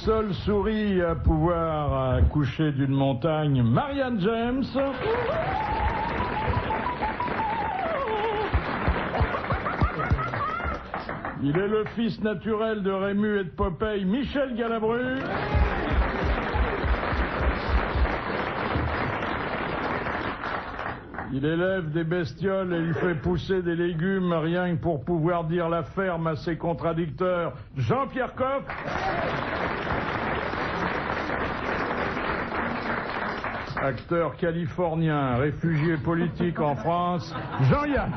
seule souris à pouvoir accoucher d'une montagne, Marianne James. Il est le fils naturel de Rému et de Popeye, Michel Galabru. Il élève des bestioles et il fait pousser des légumes rien que pour pouvoir dire la ferme à ses contradicteurs, Jean-Pierre Coff. Acteur californien, réfugié politique en France, Jean-Yann.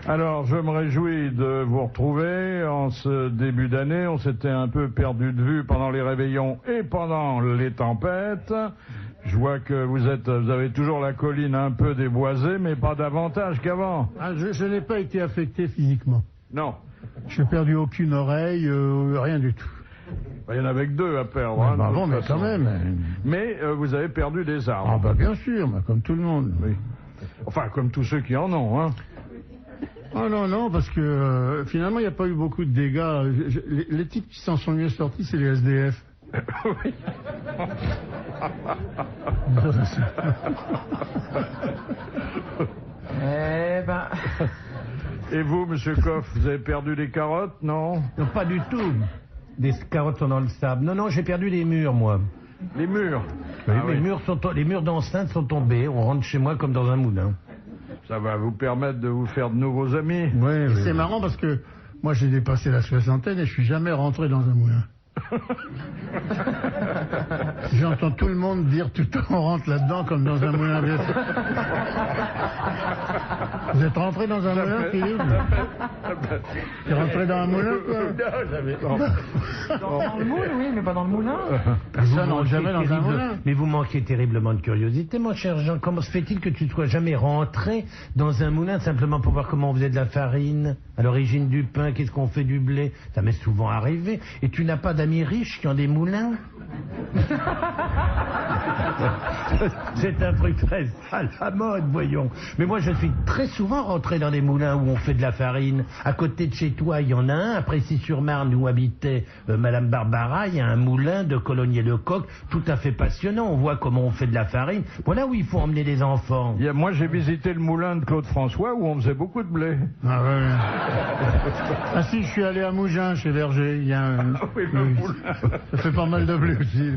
Alors, je me réjouis de vous retrouver en ce début d'année. On s'était un peu perdu de vue pendant les réveillons et pendant les tempêtes. Je vois que vous avez toujours la colline un peu déboisée, mais pas davantage qu'avant. Ah, je n'ai pas été affecté physiquement. Non. Je n'ai perdu aucune oreille, rien du tout. Il y en avait que 2 à perdre. Hein, bon, mais quand même. Mais vous avez perdu des arbres. Ah bah bien sûr, comme tout le monde. Oui. Enfin, comme tous ceux qui en ont, hein. Oh non, parce que finalement, il n'y a pas eu beaucoup de dégâts. Les types qui s'en sont mieux sortis, c'est les SDF. Oui. Eh ben... Et vous, monsieur Coff, vous avez perdu des carottes, non? Non, pas du tout. Des carottes sont dans le sable. Non, j'ai perdu les murs, moi. Les murs? Oui, les murs d'enceinte sont tombés. On rentre chez moi comme dans un moulin. Ça va vous permettre de vous faire de nouveaux amis. Oui. C'est marrant parce que moi j'ai dépassé la soixantaine et je suis jamais rentré dans un moulin. J'entends tout le monde dire tout le temps on rentre là-dedans comme dans un moulin. Vous êtes rentré dans un moulin, Philippe? Tu es rentré dans un moulin, quoi? Dans le moule, oui, mais pas dans le moulin. Personne n'entre jamais dans un moulin. Mais vous manquez terriblement de curiosité, mon cher Jean. Comment se fait-il que tu ne sois jamais rentré dans un moulin simplement pour voir comment on faisait de la farine, à l'origine du pain, qu'est-ce qu'on fait du blé? Ça m'est souvent arrivé. Et tu n'as pas d'amis riches qui ont des moulins? C'est un truc très à la mode, voyons. Mais moi, je suis très souvent rentré dans des moulins où on fait de la farine. À côté de chez toi, il y en a un. À Précy-sur-Marne, où habitait Madame Barbara, il y a un moulin de Colomiers-le-Coq, tout à fait passionnant. On voit comment on fait de la farine. Voilà où il faut emmener des enfants. Moi, j'ai visité le moulin de Claude François où on faisait beaucoup de blé. Ah ouais. Ah si, je suis allé à Mougins, chez Verger. Il y a un... Ça fait pas mal de blé aussi.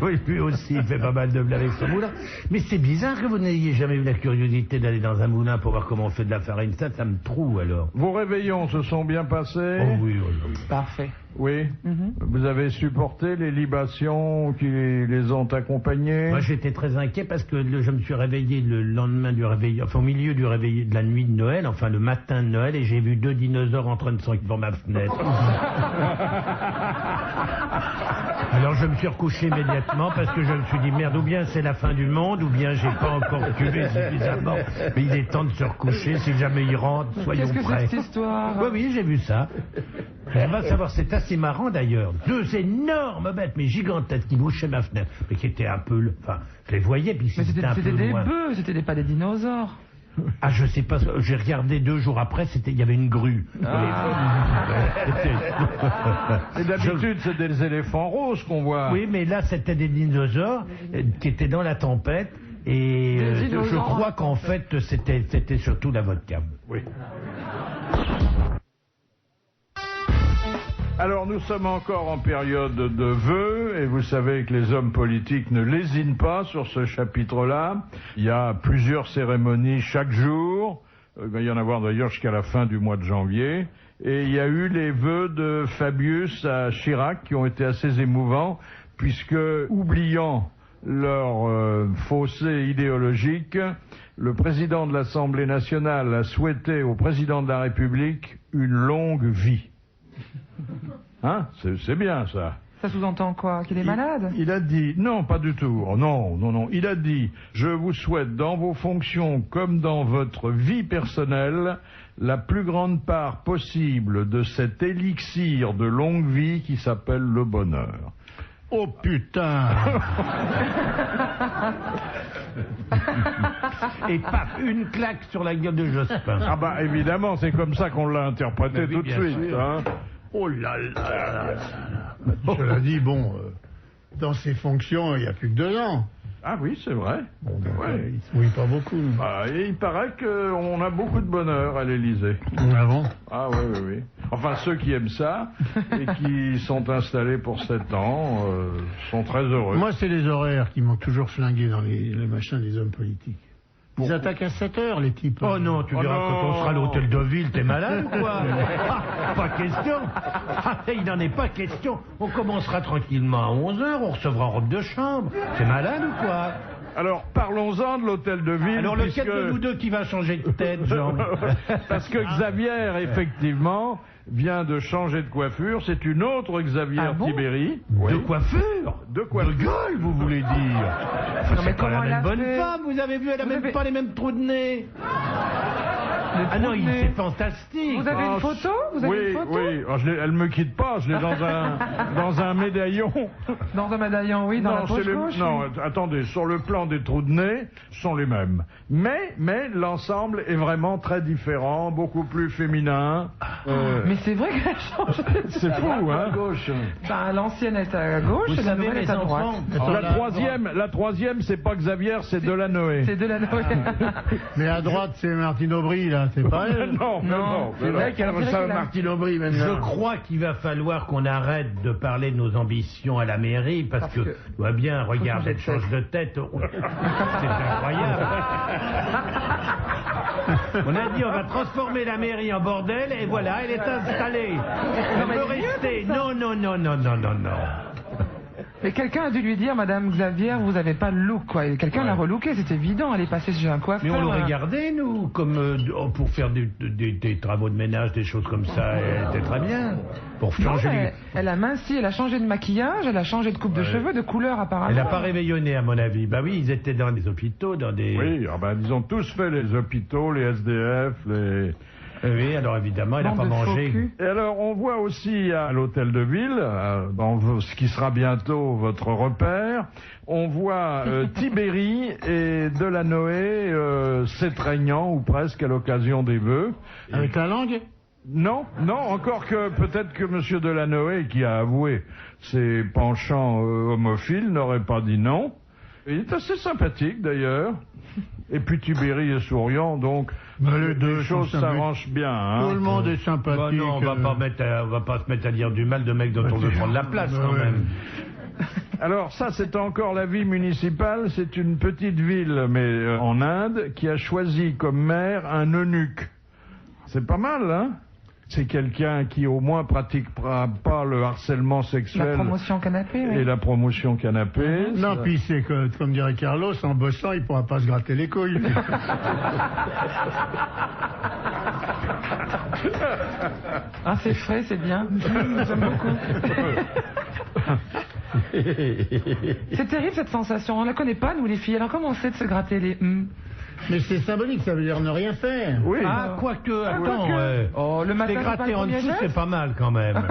Oui, lui aussi, il fait pas mal de blé avec ce moulin. Mais c'est bizarre que vous n'ayez jamais eu la curiosité d'aller dans un moulin pour voir comment on fait de la farine. Ça me troue, alors. Vos réveillons se sont bien passés? Oh oui. Parfait. Oui. Vous avez supporté les libations qui les ont accompagnés? Moi, j'étais très inquiet parce que je me suis réveillé le lendemain du réveil, enfin au milieu du réveil de la nuit de Noël, enfin le matin de Noël, et j'ai vu 2 dinosaures en train de s'enfuir devant ma fenêtre. Alors je me suis recouché immédiatement parce que je me suis dit merde, ou bien c'est la fin du monde, ou bien j'ai pas encore tué suffisamment. Mais il est temps de se recoucher, si jamais il rentre, soyons prêts. Qu'est-ce que c'est cette histoire? Oui, j'ai vu ça. On va savoir, c'est assez marrant d'ailleurs. 2 énormes bêtes, mais gigantesques, qui bouchaient ma fenêtre, mais qui étaient un peu... Enfin, je les voyais, puis c'était un peu des loin. bœufs, c'était pas des dinosaures. Ah, je sais pas, j'ai regardé 2 jours après, il y avait une grue. Et d'habitude, c'est des éléphants roses qu'on voit. Oui, mais là, c'était des dinosaures qui étaient dans la tempête. Et je crois qu'en fait, c'était surtout la vodka. Oui. Alors nous sommes encore en période de vœux et vous savez que les hommes politiques ne lésinent pas sur ce chapitre-là. Il y a plusieurs cérémonies chaque jour. Il va y en avoir d'ailleurs jusqu'à la fin du mois de janvier. Et il y a eu les vœux de Fabius à Chirac qui ont été assez émouvants puisque, oubliant leur fossé idéologique, le président de l'Assemblée nationale a souhaité au président de la République une longue vie. Hein? C'est bien ça. Ça sous-entend quoi? Qu'il est malade? Il a dit, non, pas du tout. Oh, non. Il a dit, je vous souhaite dans vos fonctions comme dans votre vie personnelle la plus grande part possible de cet élixir de longue vie qui s'appelle le bonheur. Oh putain. Et paf, une claque sur la gueule de Jospin. Ah bah évidemment, c'est comme ça qu'on l'a interprété Oui, tout de bien suite. sûr. Hein. Oh là là là là. Cela dit, bon, dans ses fonctions, il n'y a plus que 2 ans. Ah oui, c'est vrai. Bon, donc, Ouais. il se mouille pas beaucoup. Ah, et il paraît qu'on a beaucoup de bonheur à l'Élysée. Ah bon? Ah oui, oui, oui. Enfin, ceux qui aiment ça et qui sont installés pour 7 ans sont très heureux. Moi, c'est les horaires qui m'ont toujours flingué dans les machins des hommes politiques. Ils attaquent à 7 heures, les types. Oh non, tu Oh verras non. quand on sera à l'hôtel de ville, t'es malade ou quoi? Pas question. Il n'en est pas question. On commencera tranquillement à 11h, on recevra en robe de chambre. T'es malade ou quoi? Alors, parlons-en de l'hôtel de ville. Alors lequel de nous deux qui va changer de tête, Jean? Parce que Xavier, effectivement, vient de changer de coiffure. C'est une autre Xavier Ah bon Tibéri. De coiffure? De coiffure. De gueule, vous voulez dire? Non, mais C'est pas la comment elle même a bonne fait femme, vous avez vu, elle a Vous même avez- pas les mêmes trous de nez. Les Ah non, trous de nez. c'est fantastique. Vous avez Ah, une photo? Vous avez oui, une photo? oui. Oh, elle me quitte pas. Je l'ai dans un médaillon. Dans un médaillon, oui, dans la poche c'est gauche. non, attendez. Sur le plan des trous de nez, ce sont les mêmes. Mais l'ensemble est vraiment très différent, beaucoup plus féminin. Mais c'est vrai qu'elle a changé. C'est fou, hein. Bah, l'ancienne est à gauche Vous et la savez, nouvelle mes est à droite. enfants, La troisième, c'est pas Xavier, c'est Delanoë. C'est de la Noël. Mais à droite, c'est Martine Aubry, là, c'est pas elle. Non, c'est vrai qu'elle dirait qu'elle a- Martine Aubry, je maintenant. crois qu'il va falloir qu'on arrête de parler de nos ambitions à la mairie, parce Parce que, que- tu vois bien, regarde, changer elle de change de tête. C'est incroyable. On a dit on va transformer la mairie en bordel, et voilà, elle est installée. Elle mais veut c'est mieux rester. comme ça. Non, non, non, non, non, non, non. Mais quelqu'un a dû lui dire, Madame Xavier, vous avez pas le look, quoi. Et quelqu'un l'a relooké, c'est évident. Elle est passée chez un coiffeur. Mais on l'aurait gardé, nous, comme pour faire des travaux de ménage, des choses comme ça, elle était très bien. Pour Non, changer les... elle a minci, elle a changé de maquillage, elle a changé de coupe de cheveux, de couleur apparemment. Elle n'a pas réveillonné, à mon avis. Bah oui, ils étaient dans des hôpitaux, dans des... Oui, ah ben, ils ont tous fait les hôpitaux, les SDF, les... Oui, alors évidemment, elle n'a Bande pas de faux mangé. culs. Et alors, on voit aussi à l'hôtel de ville, dans ce qui sera bientôt votre repère, on voit Tibéri et Delanoë s'étreignant, ou presque à l'occasion des vœux. Avec la langue? Non, non, encore que peut-être que M. Delanoë, qui a avoué ses penchants homophiles, n'aurait pas dit non. Il est assez sympathique d'ailleurs. Et puis Tibéri est souriant, donc les deux les choses sont sympathiques. s'arrangent bien. Hein. Tout le monde est sympathique. Bah non, on va pas se mettre à dire du mal de mecs dont on veut prendre la place, quand même. Alors ça, c'est encore la vie municipale. C'est une petite ville, mais en Inde, qui a choisi comme maire un eunuque. C'est pas mal, hein? C'est quelqu'un qui au moins pratiquera pas le harcèlement sexuel. La promotion canapé, oui. Et la promotion canapé. Non, puis c'est que, comme dirait Carlos, en bossant, il pourra pas se gratter les couilles. Ah, c'est frais, c'est bien. J'aime beaucoup. C'est terrible cette sensation. On la connaît pas, nous les filles. Alors comment on sait de se gratter les Mais c'est symbolique, ça veut dire ne rien faire. Oui. Ah, quoique, attends, quoique. Oh, le matin, les c'est pas gratter le en premier dessous, geste c'est pas mal, quand même.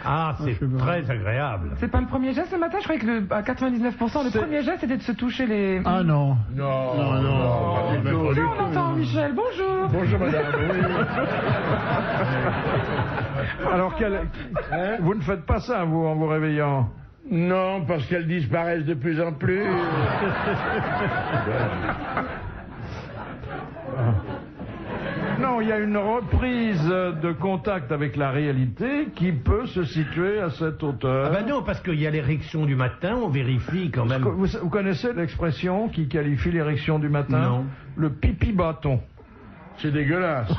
Ah, c'est c'est bon. très agréable. C'est pas le premier geste le matin. Je croyais que à 99%, le premier geste c'était de se toucher les. Ah non. Non, Non, non. pas du tout. Tiens, on entend Michel. Bonjour. Bonjour madame. Alors vous ne faites pas ça, vous, en vous réveillant? Non, parce qu'elles disparaissent de plus en plus. Non, il y a une reprise de contact avec la réalité qui peut se situer à cette hauteur. Ah bah non, parce qu'il y a l'érection du matin, on vérifie quand même. Vous connaissez l'expression qui qualifie l'érection du matin? Non. Le pipi bâton. C'est dégueulasse.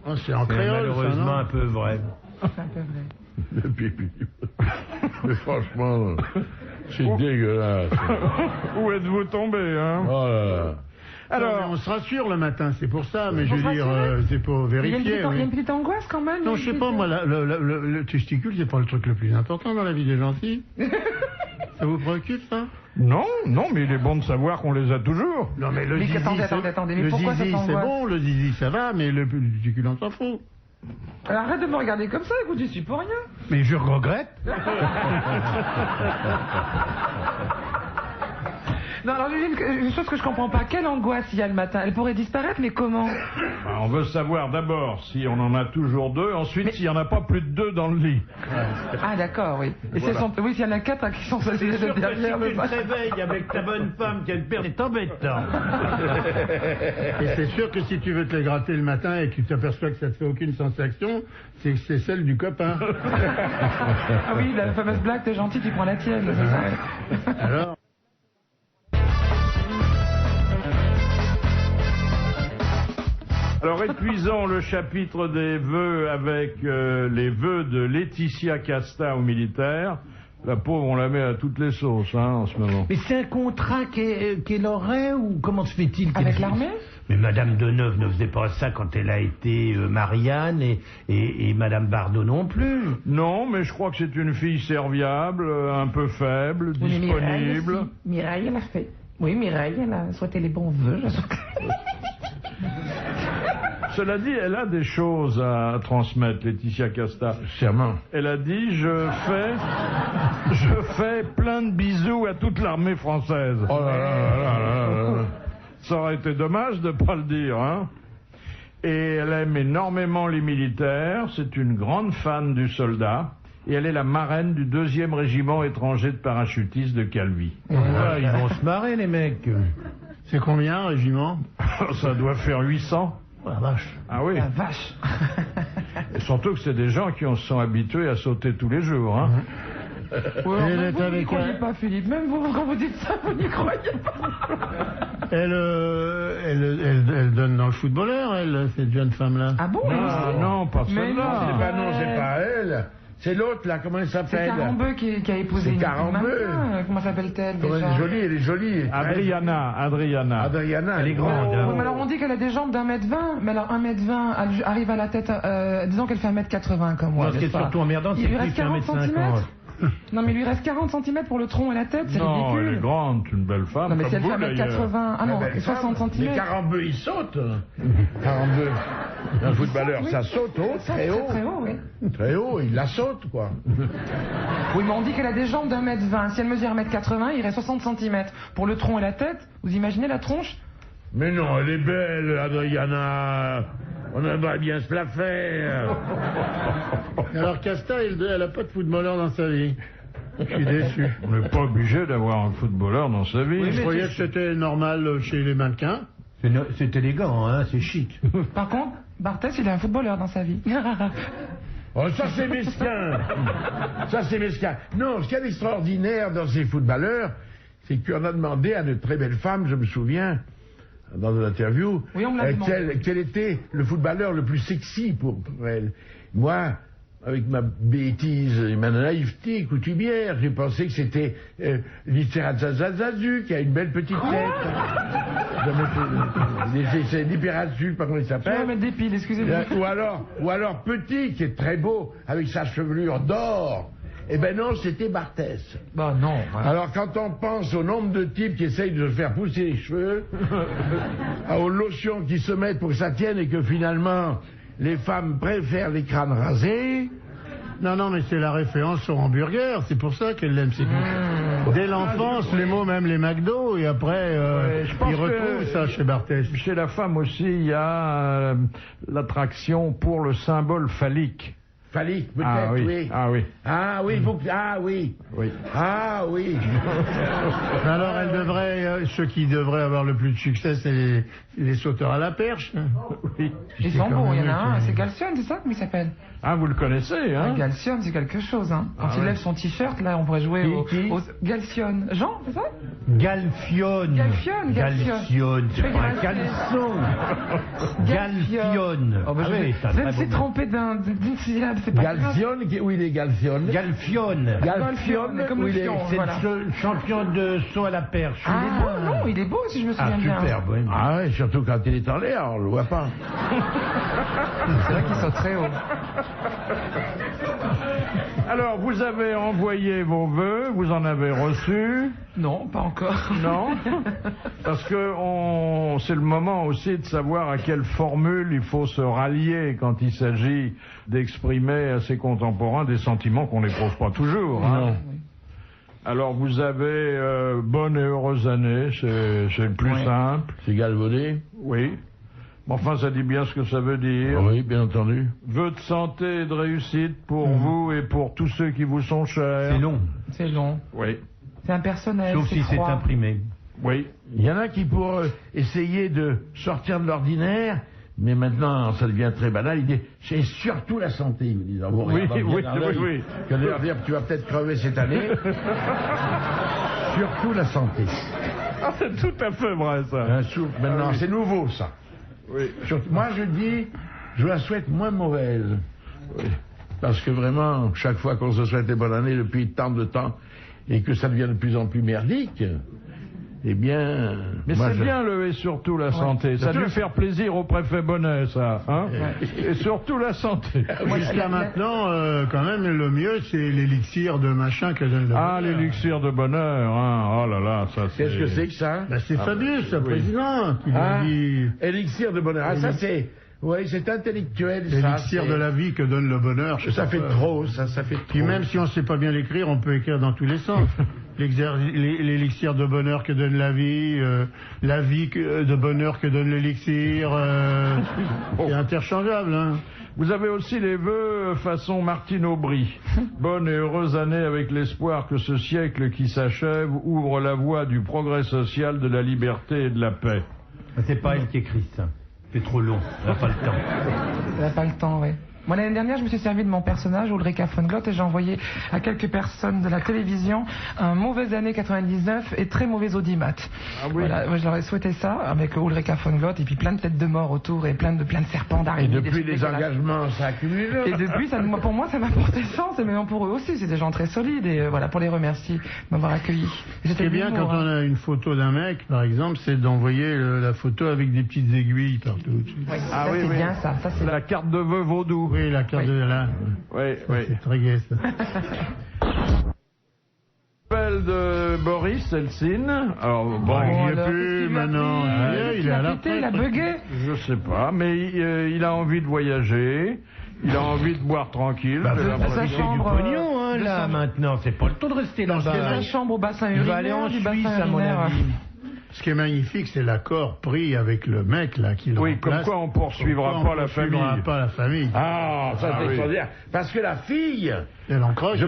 Oh, c'est en C'est créole, ça, malheureusement non? un peu vrai. C'est un peu vrai. Le pipi. Mais franchement, c'est dégueulasse. Où êtes-vous tombé, hein? Oh là là. Alors, on se rassure le matin, c'est pour ça, mais je On veux se dire, rassure. c'est pour Il y a vérifier. une oui. petite angoisse quand même. Non, je sais pas, moi, le testicule, c'est pas le truc le plus important dans la vie des gentils. Ça vous préoccupe, ça? non, mais il est bon de savoir qu'on les a toujours. Non, mais le Mais zizi, attendez, mais le pourquoi zizi, cette c'est angoisse bon, le zizi, ça va, mais le testicule, on s'en fout. Alors arrête de me regarder comme ça, écoute, je suis pour rien. Mais je regrette. Non, alors une chose que je comprends pas. Quelle angoisse il y a le matin? Elle pourrait disparaître, mais comment? On veut savoir d'abord si on en a toujours 2, ensuite s'il n'y en a pas plus de 2 dans le lit. Ah d'accord, oui. Et oui, s'il y en a 4 qui sont choisis derrière Si le tu te réveilles avec ta bonne femme qui a une paire, c'est embêtant. Et c'est sûr que si tu veux te les gratter le matin et que tu t'aperçois que ça te fait aucune sensation, c'est que c'est celle du copain. Ah oui, la fameuse blague, t'es gentil, tu prends la tienne. C'est ça. Alors. Alors épuisons le chapitre des vœux avec les vœux de Laetitia Casta aux militaires. La pauvre, on la met à toutes les sauces en ce moment. Mais c'est un contrat qu'elle aurait ou comment se fait-il qu'elle... Avec l'armée? Mais Madame Deneuve ne faisait pas ça quand elle a été Marianne et Madame Bardot non plus. Non, mais je crois que c'est une fille serviable, un peu faible, Oui, mais disponible. Mireille, elle a fait. Oui, Mireille, elle a souhaité les bons vœux. Cela dit, elle a des choses à transmettre, Laetitia Casta. Sûrement. Elle a dit, je fais plein de bisous à toute l'armée française. Oh là là là là là là. Ça aurait été dommage de ne pas le dire, hein. Et elle aime énormément les militaires, c'est une grande fan du soldat, et elle est la marraine du 2e régiment étranger de parachutistes de Calvi. Ah, ils vont se marrer les mecs. C'est combien, un régiment? Ça doit faire 800. Oh, la vache. Ah oui. La vache. Et surtout que c'est des gens qui se sont habitués à sauter tous les jours, hein. Ouais, Elle même est vous n'y avec croyez un- pas, Philippe. Même vous, quand vous dites ça, vous n'y croyez pas. Elle donne dans le footballeur, elle, cette jeune femme-là. Ah bon? Ah non, pas Mais celle-là. C'est pas, non, c'est pas elle. C'est l'autre, là, comment elle C'est s'appelle? Carambeu qui a épousé C'est une Carambeu. maman. Comment s'appelle-t-elle Comment elle déjà? est jolie, elle est jolie. Adriana. Adriana. Elle est grande. Oui, mais alors on dit qu'elle a des jambes d'1m20, mais alors 1m20, elle arrive à la tête, disons qu'elle fait 1m80 comme moi. Non, ce qui est n'est-ce pas? surtout emmerdant, c'est Il lui plus reste qu'un 40 mètre cm. 50. Non, mais il lui reste 40 cm pour le tronc et la tête, c'est Non, elle est ridicule. grande, une belle femme. Non, mais si comme elle fait vous, d'ailleurs. 1m80, ah non, Mais belle 60 femme. cm. Mais Carambeu, il saute. Carambeu. Un footballeur, ça saute haut, très haut. Très haut, oui. Très haut, il la saute, quoi. Oui, mais on dit qu'elle a des jambes d'1m20. Si elle mesure 1m80, il reste 60 cm. Pour le tronc et la tête, vous imaginez la tronche? Mais non, elle est belle, Adriana. On aimerait bien se la faire. Alors Casta, elle a pas de footballeur dans sa vie. Je suis déçu. On n'est pas obligé d'avoir un footballeur dans sa vie. Je croyais que c'était normal chez les mannequins. C'est élégant, hein, c'est chic. Par contre, Barthès, il est un footballeur dans sa vie. Oh, ça c'est mesquin. Ça c'est mesquin. Non, ce qu'il y a d'extraordinaire dans ces footballeurs, c'est qu'on a demandé à de très belles femmes, je me souviens, dans une interview, Oui, on me l'a demandé. quel était le footballeur le plus sexy pour elle. Moi, avec ma bêtise et ma naïveté coutumière, j'ai pensé que c'était Littérazazazazu, qui a une belle petite tête. C'est Littérazazazu, je sais pas comment il Je vais s'appelle. mettre des piles, excusez-moi. Ou alors Petit, qui est très beau, avec sa chevelure d'or. Eh ben non, c'était Barthès. Bah non. voilà. Alors quand on pense au nombre de types qui essayent de se faire pousser les cheveux, aux lotions qui se mettent pour que ça tienne et que finalement les femmes préfèrent les crânes rasés. Non, mais c'est la référence au hamburger, c'est pour ça qu'elle l'aime. C'est dès l'enfance, les mots, même les McDo, et après, je pense ils retrouvent que- ça chez Barthès. Chez la femme aussi, il y a l'attraction pour le symbole phallique. Phallique, peut-être, Ah oui. oui. Ah oui. Ah oui, ah oui. Oui. Ah oui. Alors, elle devrait, ceux qui devraient avoir le plus de succès, c'est les sauteurs à la perche. Oui. Ils sont beaux, il y en a un, c'est Galcione, c'est ça? Comment il s'appelle? Ah, vous le connaissez, hein? Galcione, c'est quelque chose, hein. Quand il lève son t-shirt, là, on pourrait jouer Qui au Galcione. Jean, c'est ça? Galfione. Galfione. Galfione, c'est Je vais pas un y caleçon. Galfione. Oh, bah, Ah oui, c'est un vous très me suis beau mot. trompé d'une syllabe, c'est pas grave. Galfione, où il est Galfione? Galfione. Galfione, comme où le il est... fion. C'est Voilà. le champion de saut à la perche. Il est Ah beau. non, il est beau si je me souviens Ah, bien. superbe, oui. Ah ouais, surtout quand il est en l'air, on le voit pas. C'est vrai qu'il saute très haut. Alors, vous avez envoyé vos vœux, vous en avez reçu, Non, pas encore. non? Parce que c'est le moment aussi de savoir à quelle formule il faut se rallier quand il s'agit d'exprimer à ses contemporains des sentiments qu'on n'éprouve pas toujours. Hein. Alors vous avez bonne et heureuse année, c'est le plus simple. C'est galvaudé? Oui. Mais enfin, ça dit bien ce que ça veut dire. Oui, bien entendu. Vœux de santé et de réussite pour vous et pour tous ceux qui vous sont chers. C'est long. C'est long. Oui. C'est impersonnel. Sauf si c'est froid. imprimé. Oui. Il y en a qui, pour essayer de sortir de l'ordinaire, mais maintenant ça devient très banal, il dit c'est surtout la santé, ils vous disent. En vous regardant bien dans l'œil, oui. que de leur dire tu vas peut-être crever cette année. Surtout la santé. Ah, c'est tout à fait vrai, ça. Maintenant, c'est nouveau, ça. Oui. Moi, je dis, je la souhaite moins mauvaise. Oui. Parce que vraiment, chaque fois qu'on se souhaite les bonnes années depuis tant de temps, et que ça devient de plus en plus merdique, eh bien... Mais c'est bien et surtout la santé. Ça a dû faire plaisir au préfet Bonnet, ça. Hein et surtout la santé. Jusqu'à maintenant, quand même, le mieux, c'est l'élixir de machin que donne le bonheur. L'élixir de bonheur. Hein. Oh là là, ça c'est... Qu'est-ce que c'est que ça? C'est Fabius, le président, qui lui dit... Élixir de bonheur. Ah, ça c'est... Oui, c'est intellectuel, ça. L'élixir de la vie que donne le bonheur. Ça fait trop, ça fait trop. Puis même si on ne sait pas bien l'écrire, on peut écrire dans tous les sens. L'élixir de bonheur que donne la vie de bonheur que donne l'élixir, c'est interchangeable. Hein. Vous avez aussi les vœux façon Martine Aubry. Bonne et heureuse année avec l'espoir que ce siècle qui s'achève ouvre la voie du progrès social, de la liberté et de la paix. C'est pas elle qui écrit ça. C'est trop long, elle n'a pas le temps. Elle n'a pas le temps, oui. Moi, l'année dernière, je me suis servi de mon personnage, Ulrika von Glott, et j'ai envoyé à quelques personnes de la télévision un mauvais année 99 et très mauvais audimat. Ah oui. Voilà, moi, je leur ai souhaité ça, avec Ulrika von Glott, et puis plein de têtes de mort autour, et plein de serpents d'araignée. Et depuis les engagements, ça accumule. Et depuis, pour moi, ça m'a porté sens, et même pour eux aussi, c'est des gens très solides, et voilà, pour les remercier de m'avoir accueilli. Ce qui est bien quand on a une photo d'un mec, par exemple, c'est d'envoyer la photo avec des petites aiguilles partout. Oui, c'est bien ça. C'est la carte de vœux vaudou. Oui, la carte de là. Oui. C'est très gai, ça. Appel de Boris Eltsine. Alors, bon, il n'y est plus maintenant. Il est à la il a bugué. Je sais pas, mais il a envie de voyager. Il a envie de boire tranquille. Sa chambre, du pognon, hein, là, maintenant. C'est pas le temps de rester là-bas. Sa chambre au bassin urinaire. Il va aller en Suisse, à mon avis. Ce qui est magnifique, c'est l'accord pris avec le mec là qui le remplace. Comme quoi on poursuivra pas la famille. Ah, ça c'est extraordinaire. Parce que la fille, elle encroche.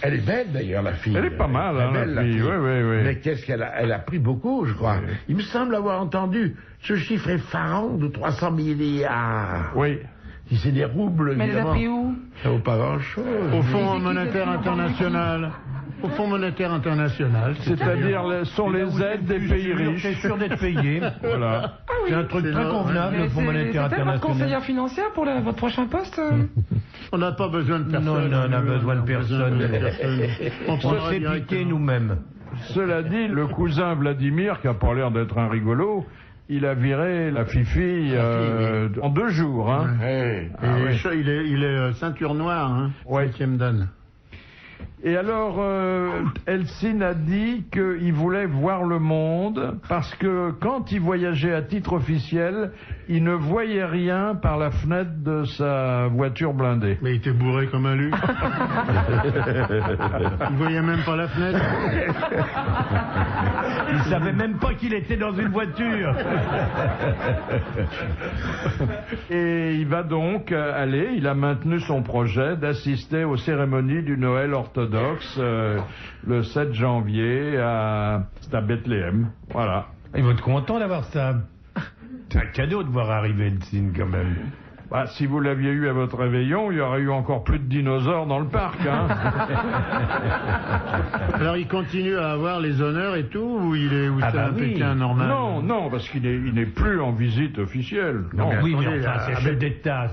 Elle est belle d'ailleurs, la fille. Elle est pas mal, hein, belle, la fille. Oui. Mais qu'est-ce qu'elle a? Elle a pris beaucoup, je crois. Oui. Il me semble avoir entendu ce chiffre effarant de 300 milliards. Oui. Si c'est des roubles, mais évidemment. Mais elle a pris où? Ça vaut pas grand-chose. Au Fonds monétaire international. Au Fonds monétaire international. C'est-à-dire, sont les aides des pays riches. C'est sûr d'être payé. Voilà. Ah oui. C'est un truc très convenable, le Fonds monétaire international. C'est votre conseillère financière pour votre prochain poste? On n'a pas besoin de personne. Non, on n'a besoin de personne. On s'est piqué nous-mêmes. Cela dit, le cousin Vladimir, qui n'a pas l'air d'être un rigolo, il a viré la Fifi en 2 jours. Hein. Il est ceinture noire, hein, 5e dan. Et alors, Eltsine a dit qu'il voulait voir le monde parce que quand il voyageait à titre officiel, il ne voyait rien par la fenêtre de sa voiture blindée. Mais il était bourré comme un luc. Il voyait même pas la fenêtre. Il savait même pas qu'il était dans une voiture. Et il va donc aller, il a maintenu son projet d'assister aux cérémonies du Noël orthodoxe le 7 janvier à Bethléem. Voilà. Il va être content d'avoir ça. C'est un cadeau de voir arriver Eltsine quand même. Bah, si vous l'aviez eu à votre réveillon, il y aurait eu encore plus de dinosaures dans le parc. Hein. Alors il continue à avoir les honneurs et tout, ou c'est un Pékin normal? Non, parce qu'il n'est plus en visite officielle. Non, oui, mais enfin, c'est chef d'État.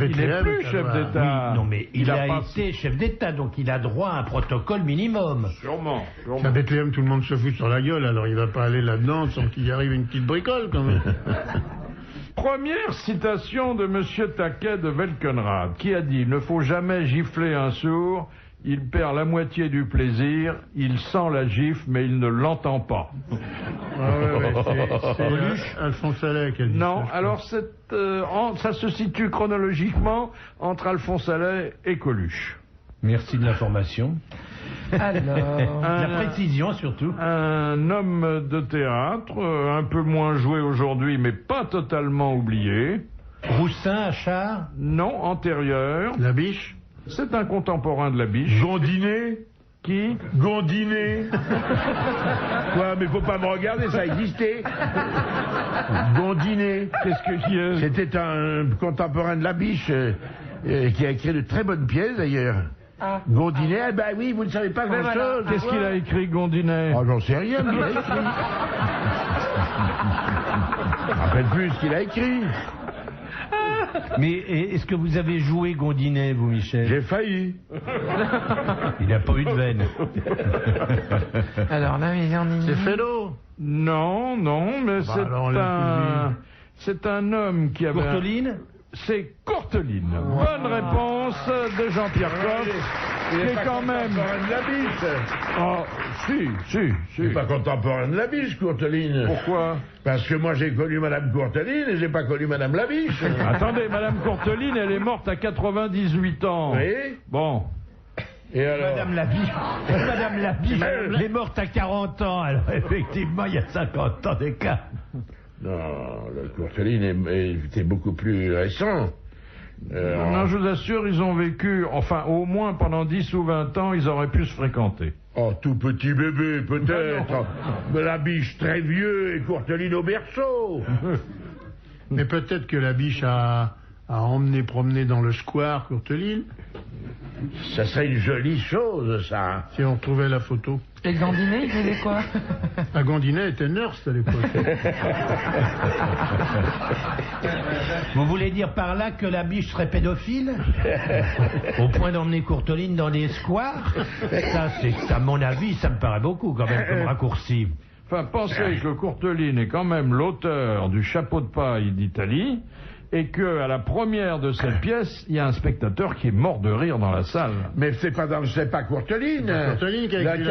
Il n'est plus chef d'État. Oui, non, mais il a été chef d'État, donc il a droit à un protocole minimum. Sûrement. À Bethléem, tout le monde se fout sur la gueule, alors il va pas aller là-dedans sans qu'il y arrive une petite bricole quand même. Première citation de M. Taquet de Welkenrad, qui a dit « Ne faut jamais gifler un sourd, il perd la moitié du plaisir, il sent la gifle, mais il ne l'entend pas. » C'est Alphonse Allais qui a dit Non, ça, alors ça se situe chronologiquement entre Alphonse Allais et Coluche. Merci de l'information. Alors, La précision surtout. Un homme de théâtre, un peu moins joué aujourd'hui, mais pas totalement oublié. Roussin, Achard. Non, antérieur. La biche. C'est un contemporain de la biche. Gondinet. Qui? Gondinet. Quoi, mais faut pas me regarder, ça existait. Gondinet. Qu'est-ce que C'était un contemporain de la biche qui a écrit de très bonnes pièces d'ailleurs. ah, Gondinet, eh ben oui, vous ne savez pas Mais grand-chose. voilà. Qu'est-ce qu'il a écrit, Gondinet? Oh, j'en sais rien, mais il a écrit. Je me rappelle plus ce qu'il a écrit. Mais est-ce que vous avez joué Gondinet, vous, Michel? J'ai failli. Il n'a pas eu de veine. alors là, il est en C'est Félo. Non, mais alors, on c'est un homme qui avait... Courteline. C'est Courteline. Bonne réponse de Jean-Pierre Coff, qui est quand même... contemporain de la biche. Oh, si. C'est pas contemporain de la biche, Courteline. Pourquoi? Parce que moi j'ai connu Madame Courteline et j'ai pas connu Madame la biche. Attendez, Madame Courteline, elle est morte à 98 ans. Oui. Bon. Et alors Madame Labiche est morte à 40 ans, alors effectivement, il y a 50 ans d'écart. Non, le Courteline était beaucoup plus récent. Non, je vous assure, ils ont vécu, enfin, au moins pendant 10 ou 20 ans, ils auraient pu se fréquenter. Oh, tout petit bébé, peut-être. Mais la biche très vieux et Courteline au berceau. Mais peut-être que la biche a emmené promener dans le square Courteline, Ça serait une jolie chose, ça. si on retrouvait la photo. Et Gandinet, il faisait quoi? La Gondinet était nurse à l'époque. Vous voulez dire par là que la biche serait pédophile? Au point d'emmener Courteline dans les squares? Ça, à mon avis, ça me paraît beaucoup quand même comme raccourci. Enfin, pensez que Courteline est quand même l'auteur du Chapeau de paille d'Italie, et que à la première de cette pièce, il y a un spectateur qui est mort de rire dans la salle. Mais c'est pas Courteline. Courteline qui a écrit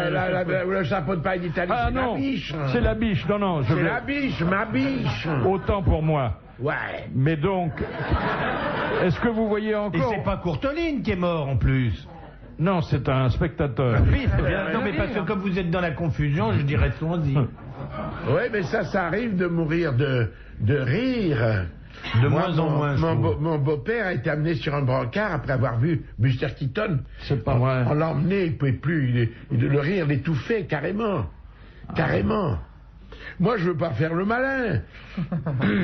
le chapeau de paille d'Italie, Ah c'est non, la biche. c'est la biche. Non, C'est la biche, ma biche. Autant pour moi. Ouais. Mais donc, est-ce que vous voyez Et encore... c'est pas Courteline qui est mort en plus. Non, c'est un spectateur. Oui, c'est bien. Non, mais parce que comme vous êtes dans la confusion, je dirais son-y. Oui, mais ça arrive de mourir de rire. De Moi, moins en moins, je trouve. Mon beau-père a été amené sur un brancard après avoir vu Buster Keaton. C'est pas vrai. On l'a emmené, il pouvait plus, le rire l'étouffait carrément. Carrément. Moi, je veux pas faire le malin.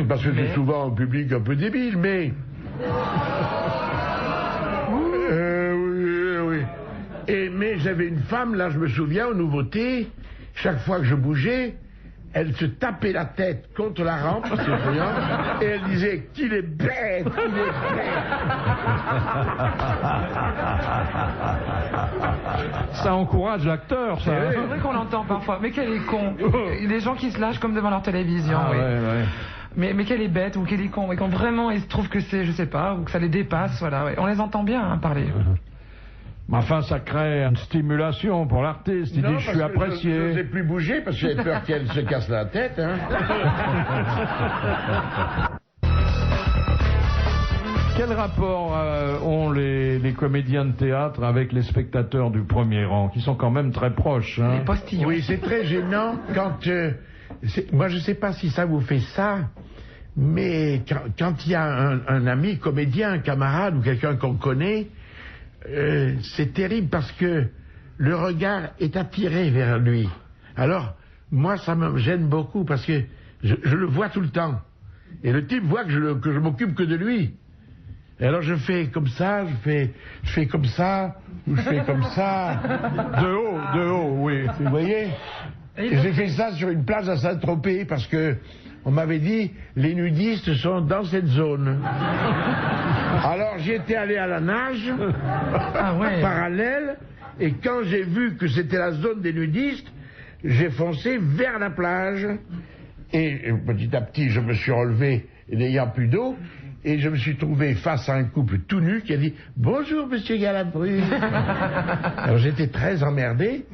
Parce que c'est souvent un public un peu débile, mais... oui. Mais j'avais une femme, là, je me souviens, aux nouveautés, chaque fois que je bougeais, elle se tapait la tête contre la rampe, c'est effrayant, et elle disait qu'il est bête, qu'il est bête. Ça encourage l'acteur, ça. C'est vrai qu'on l'entend parfois. Mais quel est con. Les gens qui se lâchent comme devant leur télévision. Ah, oui. ouais. Mais quelle est bête ou quel est con. Et quand vraiment ils se trouvent que c'est, je sais pas, ou que ça les dépasse, voilà. Ouais. On les entend bien parler. Mais enfin, ça crée une stimulation pour l'artiste. Il dit, je suis apprécié. Je n'osais plus bouger parce que j'avais peur qu'elle se casse la tête. Hein. Quel rapport ont les comédiens de théâtre avec les spectateurs du premier rang, qui sont quand même très proches, hein? Les postillons. Oui, c'est très gênant quand... moi, je ne sais pas si ça vous fait ça, mais quand il y a un ami comédien, un camarade ou quelqu'un qu'on connaît, c'est terrible parce que le regard est attiré vers lui. Alors, moi, ça me gêne beaucoup parce que je le vois tout le temps. Et le type voit que je m'occupe que de lui. Et alors je fais comme ça, je fais comme ça, ou je fais comme ça. De haut, oui. Vous voyez? Et j'ai fait ça sur une plage à Saint-Tropez parce que on m'avait dit les nudistes sont dans cette zone. Alors j'étais allé à la nage parallèle et quand j'ai vu que c'était la zone des nudistes, j'ai foncé vers la plage et petit à petit je me suis relevé n'ayant plus d'eau et je me suis trouvé face à un couple tout nu qui a dit « Bonjour Monsieur Galabru ». Alors j'étais très emmerdé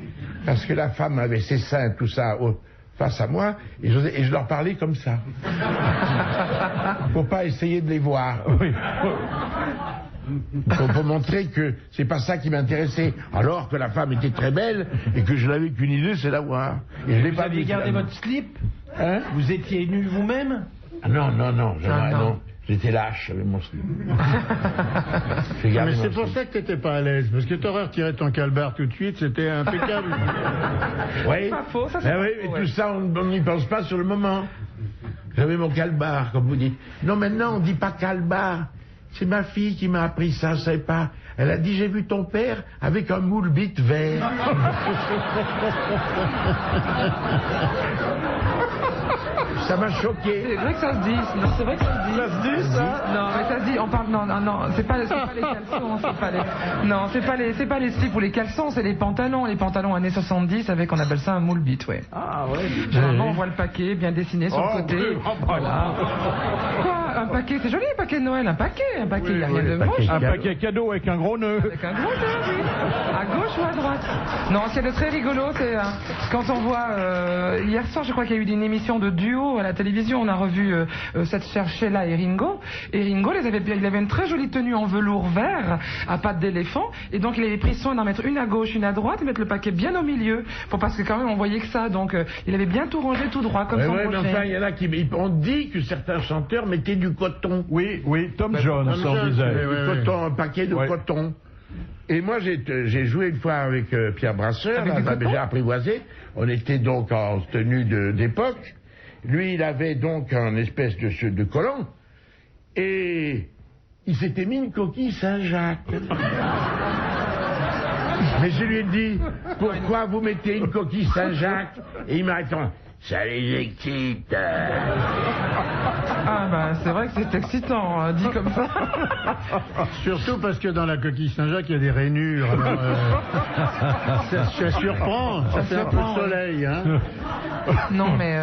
parce que la femme avait ses seins, tout ça, face à moi, et je leur parlais comme ça. Faut pas essayer de les voir. Oui. Pour montrer que c'est pas ça qui m'intéressait. Alors que la femme était très belle et que je n'avais qu'une idée, c'est la voir. Et je l'ai Vous pas aviez vue, gardé finalement. votre slip? Hein? Vous étiez nu vous-même? Ah non, non. J'étais lâche avec mon slip. J'ai gardé Mais mon c'est pour slip. ça que t'étais pas à l'aise, parce que t'aurais retiré ton calbar tout de suite, c'était impeccable. Oui. Pas faux, ça, c'est Ben pas oui, faux, et ouais. tout ça, on n'y pense pas sur le moment. J'avais mon calbar, comme vous dites. Non, maintenant, on dit pas calbar. C'est ma fille qui m'a appris ça, je sais pas. Elle a dit, j'ai vu ton père avec un moule bite vert. Ça m'a choqué. C'est vrai que ça se dit. Non, c'est vrai que ça se dit. Ça se dit, ça? Non, mais ça se dit. On parle. Non, c'est pas les caleçons. C'est pas les slips ou les caleçons. C'est les pantalons. Les pantalons années 70 avec, on appelle ça un moule bite, ouais. Ah ouais. Généralement, on voit le paquet bien dessiné sur le côté. oui, Voilà. Quoi? Un paquet, c'est joli, un paquet de Noël. Un paquet, il n'y a rien de moche. Un paquet cadeau avec un gros nœud. Avec un gros nœud, oui. À gauche ou à droite? Non, ce qu'il y a de très rigolo, c'est quand on voit... hier soir, je crois qu'il y a eu une émission de duo à la télévision. On a revu cette chère Sheila et Ringo. Et Ringo, il avait une très jolie tenue en velours vert à pattes d'éléphant. Et donc, il avait pris soin d'en mettre une à gauche, une à droite, et mettre le paquet bien au milieu. Parce que quand même, on voyait que ça. Donc, il avait bien tout rangé tout droit, comme son Ouais, mais crochet. enfin, il y en a qui... On dit que certains chanteurs mettaient du coton. Oui, Tom Jones, on Jones, disait. oui. Coton, un paquet de Ouais. coton. Et moi, j'ai joué une fois avec Pierre Brasseur, Avec là, du ça coton déjà apprivoisé. On était donc en tenue d'époque. Lui, il avait donc un espèce de collant. Et il s'était mis une coquille Saint-Jacques. Mais je lui ai dit, pourquoi vous mettez une coquille Saint-Jacques? Et il m'a répondu, ça les excite. Ah, ben, c'est vrai que c'est excitant, dit comme ça. Surtout parce que dans la coquille Saint-Jacques, il y a des rainures. Alors, ça surprend, ça fait un peu surprend, de soleil. Hein. Non, mais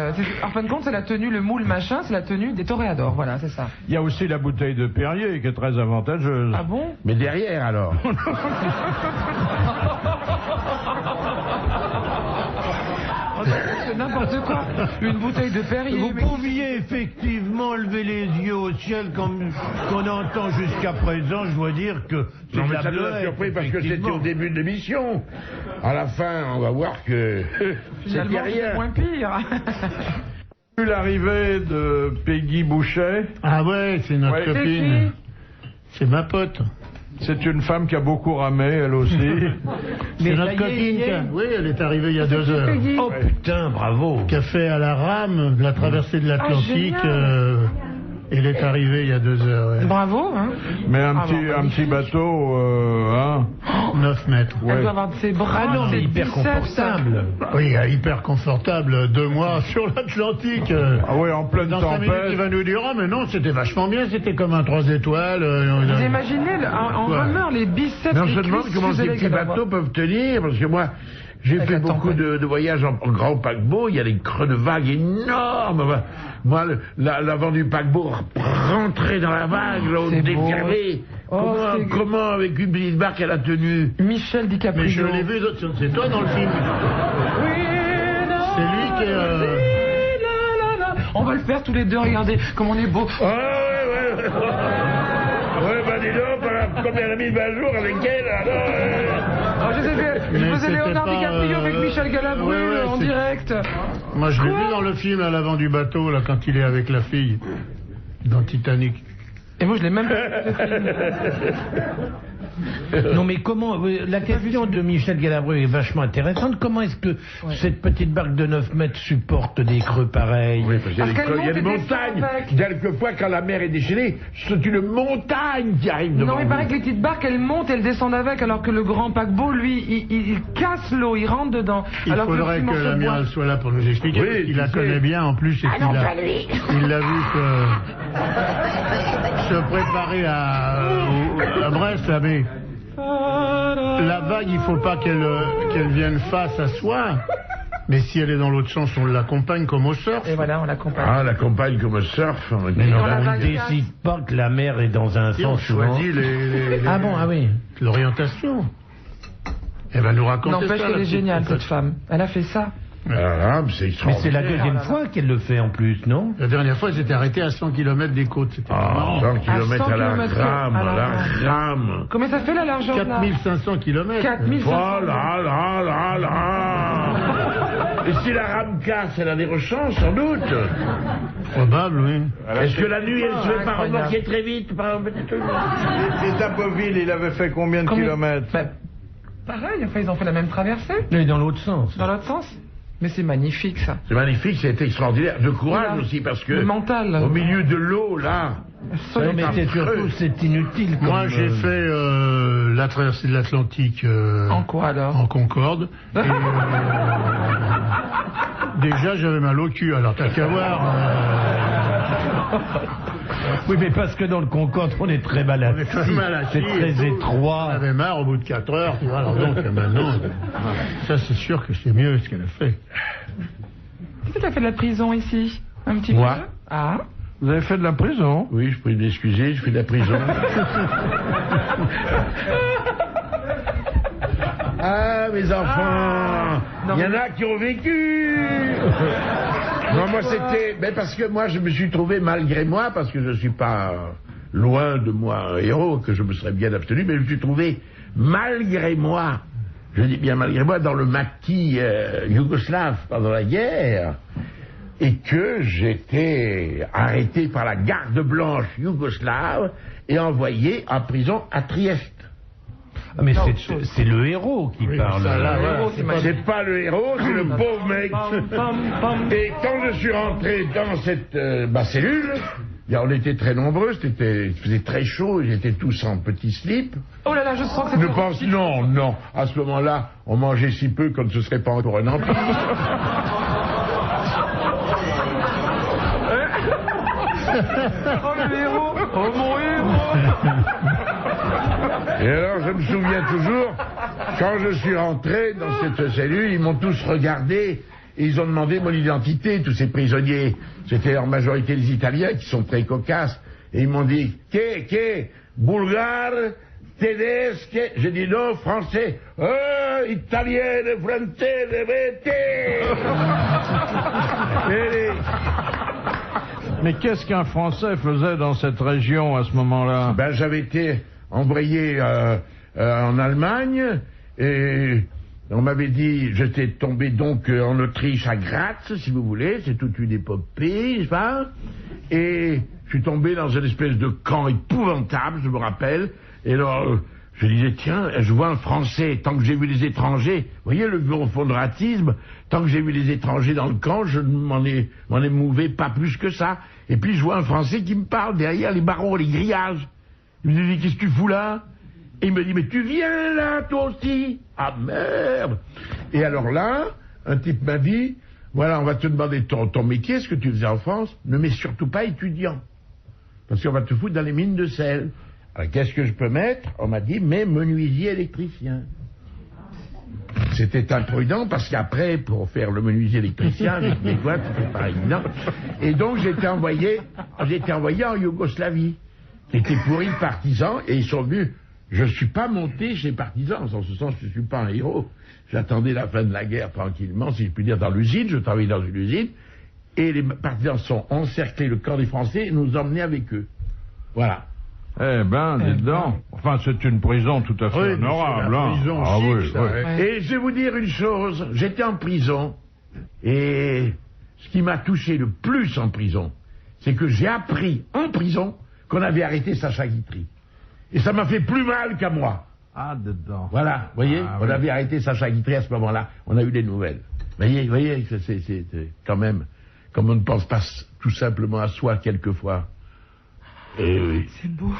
en fin de compte, c'est la tenue, le moule machin, c'est la tenue des toréadors. Voilà, c'est ça. Il y a aussi la bouteille de Perrier qui est très avantageuse. Ah bon? Mais derrière, alors. C'est n'importe quoi. Une bouteille de Perrier. Vous mais- pouviez effectivement lever les yeux au ciel comme qu'on entend jusqu'à présent. Je dois dire que c'est Non, de mais la ça nous a bleuette, surpris parce que c'était effectivement. au début de l'émission. À la fin, on va voir que Finalement, c'était c'est rien. moins pire. Vu l'arrivée de Peggy Bouchet, Ah ouais, c'est notre Ouais. copine. C'est ma pote. c'est une femme qui a beaucoup ramé, elle aussi. C'est Mais notre ça y est, copine. y est. Oui, elle est arrivée il y a 2 heures. Oh putain, bravo. Qui a fait à la rame la traversée de l'Atlantique. génial. Elle est arrivée il y a 2 heures. ouais. Bravo, hein. Mais un Ah, bon, petit bateau, hein. 9 mètres. Elle doit avoir de ses bras, Ah non, ses mais hyper biceps. confortable. Oui, hyper confortable. 2 mois sur l'Atlantique. Ah oui, en pleine Dans 5 minutes, il tempête. va nous dire, ah mais non, c'était vachement bien, c'était comme un 3 étoiles. Vous imaginez, en Ouais. rameur, les biceps, Mais on les se demande cuisses, comment vous ces allez petits qu'elle avoir. bateaux peuvent tenir, parce que moi, j'ai Avec fait la beaucoup tempête. de voyages en grand paquebot, il y a des creux de vagues énormes. Moi, l'avant du paquebot, rentrer dans la vague, là, on C'est beau. déferlait. Oh, c'est- Comment, avec une petite barque, elle a tenu? Michel DiCaprio. Mais je l'ai vu, c'est toi dans le film. C'est lui qui est... On va le faire tous les deux, regardez comme on est beau. Ah ouais. Ouais, bah dis donc, voilà, comme elle a mis 20 jours avec elle, alors... Oh, je Mais faisais c'était Léonard pas, DiCaprio avec Michel Galabru ouais, ouais, en c'est- direct. Moi, je l'ai Quoi vu dans le film à l'avant du bateau, là, quand il est avec la fille, dans Titanic. Et moi je l'ai même pas vu. Non mais comment la question de Michel Galabru est vachement intéressante. Comment est-ce que cette petite barque de 9 mètres supporte des creux pareils? Oui, parce qu'il y a Parce des qu'elle creux, il y a monte des et descend montagnes. avec. Quelquefois, quand la mer est déchaînée, c'est une montagne qui arrive devant Non, il vous. paraît que les petites barques elles montent et elles descendent avec, alors que le grand paquebot lui il casse l'eau, il rentre dedans. Il alors faudrait le petit que morceau de l'amiral bois- soit là pour nous expliquer, Oui, parce qu'il tu la sais. connaît bien en plus, et il l'a vu se préparer à Brest, là, mais la vague, il faut pas qu'elle vienne face à soi, mais si elle est dans l'autre sens, on l'accompagne comme au surf. Et voilà, on l'accompagne. Ah, la campagne comme un surf. Mais non, Dans la on ne vague décide pas que la mer est dans un Et on sens souvent. choisit Ah bon, ah oui. l'orientation. Elle va nous raconter N'empêche ça. qu'elle la est petite géniale, compagnie. cette femme. Elle a fait ça. Ah, c'est Mais extraordinaire. c'est la deuxième fois qu'elle le fait en plus, non? La dernière fois, ils étaient arrêtés à 100 km des côtes. C'était Ah, marrant. 100 km à la kilomètres gramme, à la la gramme. gramme. Combien ça fait la largeur là 4500 km. 4500. Oh là là là là. Et si la rame casse, elle a des rechances, sans doute. Probable, oui. Est-ce que la nuit, elle se fait pas Incroyable. remorquer très vite par un petit truc? Et Tapoville, il avait fait combien de Combien- kilomètres? Bah, pareil, enfin ils ont fait la même traversée, Mais dans l'autre sens. dans l'autre sens. Mais c'est magnifique ça. C'est magnifique, c'est extraordinaire. De courage Voilà. aussi, parce que Le mental. au milieu de l'eau, là, Non, mais c'est surtout, c'est inutile. Moi, comme, j'ai fait la traversée de l'Atlantique En quoi alors en Concorde. Et, déjà, j'avais mal au cul, alors t'as qu'à voir. Oui, mais parce que dans le Concorde, on est très mal assis. C'est très étroit. On avait marre au bout de 4 heures, tu vois. Alors donc, maintenant, ça, c'est sûr que c'est mieux ce qu'elle a fait. Est-ce que tu as fait de la prison ici un petit Moi peu. Ah. Vous avez fait de la prison? oui, je prie de m'excuser, je fais de la prison. Ah, mes enfants, non, il y en mais- a qui ont vécu. Non, moi c'était, mais parce que moi je me suis trouvé malgré moi, parce que je suis pas loin de moi un héros, que je me serais bien abstenu, mais je me suis trouvé malgré moi, je dis bien malgré moi, dans le maquis yougoslave pendant la guerre, et que j'étais arrêté par la garde blanche yougoslave et envoyé en prison à Trieste. Ah, mais c'est le héros qui parle. ça, là, là. voilà. héros, c'est magnifique. C'est pas le héros, c'est le pauvre mec. Et quand je suis rentré dans cette cellule, on était très nombreux, il faisait très chaud, ils étaient tous en petits slips. Oh là là, je sens que Je c'est pense, non, à ce moment-là, on mangeait si peu qu'on ne se serait pas encore un empire. Oh le héros. Oh mon héros. Et alors, je me souviens toujours, quand je suis rentré dans cette cellule, ils m'ont tous regardé et ils ont demandé mon identité, tous ces prisonniers. C'était en majorité les Italiens qui sont très cocasses. Et ils m'ont dit, qu'est, bulgare, tedesque. J'ai dit non, français. Italienne, français, Mais qu'est-ce qu'un Français faisait dans cette région à ce moment-là? Ben, j'avais été embrayé en Allemagne et on m'avait dit, j'étais tombé donc en Autriche à Graz, si vous voulez, c'est toute une épopée, n'est-ce pas? Et je suis tombé dans une espèce de camp épouvantable, je me rappelle, et alors je disais, tiens, je vois un Français, tant que j'ai vu les étrangers, vous voyez le fond de racisme, tant que j'ai vu les étrangers dans le camp, je m'en émouvais pas plus que ça. Et puis je vois un Français qui me parle derrière les barreaux, les grillages. Il me dit, qu'est-ce que tu fous là? Et il me dit, mais tu viens là, toi aussi? Ah merde! Et alors là, un type m'a dit, voilà, on va te demander ton métier, ce que tu faisais en France, ne mets surtout pas étudiant. Parce qu'on va te foutre dans les mines de sel. Alors qu'est-ce que je peux mettre? On m'a dit, mais menuisier électricien. C'était imprudent parce qu'après, pour faire le menuisier électricien, avec mes doigts, c'était pas évident. Et donc j'étais envoyé en Yougoslavie. J'étais pourri de partisans et ils sont venus. Je ne suis pas monté chez les partisans, en ce sens je ne suis pas un héros. J'attendais la fin de la guerre tranquillement, si je puis dire, dans l'usine. Je travaillais dans une usine. Et les partisans sont encerclés le camp des Français et nous emmenaient avec eux. Voilà. Eh ben, dites donc. Enfin, c'est une prison tout à fait Oui, honorable. c'est la hein. prison Ah chic, oui, ça, oui. ouais. Et je vais vous dire une chose, j'étais en prison, et ce qui m'a touché le plus en prison, c'est que j'ai appris en prison qu'on avait arrêté Sacha Guitry. Et ça m'a fait plus mal qu'à moi. Ah, dedans. Voilà, vous voyez, Ah, on oui. avait arrêté Sacha Guitry à ce moment-là, on a eu des nouvelles. Vous voyez, c'est quand même, comme on ne pense pas tout simplement à soi quelquefois. Et oui, C'est beau.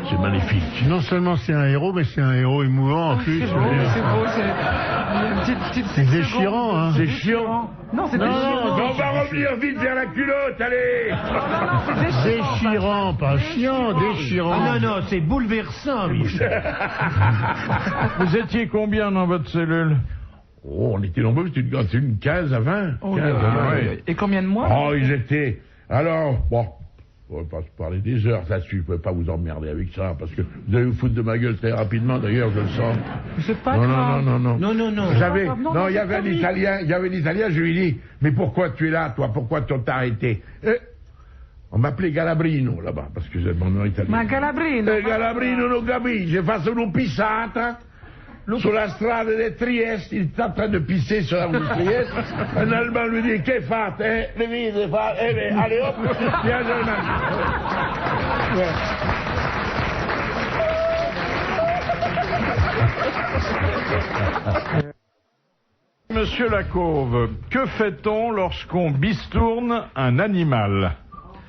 c'est magnifique. Non seulement c'est un héros, mais c'est un héros émouvant en plus. C'est beau, c'est beau. C'est une petite C'est déchirant, hein. C'est chiant. Non, c'est Non, déchirant. On va revenir vite vers la culotte, allez! C'est déchirant. Déchirant, pas chiant, déchirant. Ah non, c'est bouleversant, Michel. Vous étiez combien dans votre cellule? Oh, on était nombreux, c'était une 15 à 20. Oh 15 là à là. 20. oui. Et combien de mois? Oh, ils étaient... Alors, bon, On va pas se parler des heures là-dessus, je ne pouvez pas vous emmerder avec ça, parce que vous allez vous foutre de ma gueule très rapidement, d'ailleurs, je le sens. C'est pas Non, grave. Non. Il y avait un Italien, je lui ai dit, mais pourquoi tu es là, toi, pourquoi t'as arrêté? On m'appelait Galabrino, là-bas, parce que c'est mon nom italien. Ma Galabrino. Galabrino non capisce, faccio una pissata sulla strada di Trieste, il est en train de pisser sur la route de Trieste, un Allemand lui dit, che fate? Le vite, allez hop, viens Germain. Monsieur Lacauve, que fait-on lorsqu'on bistourne un animal?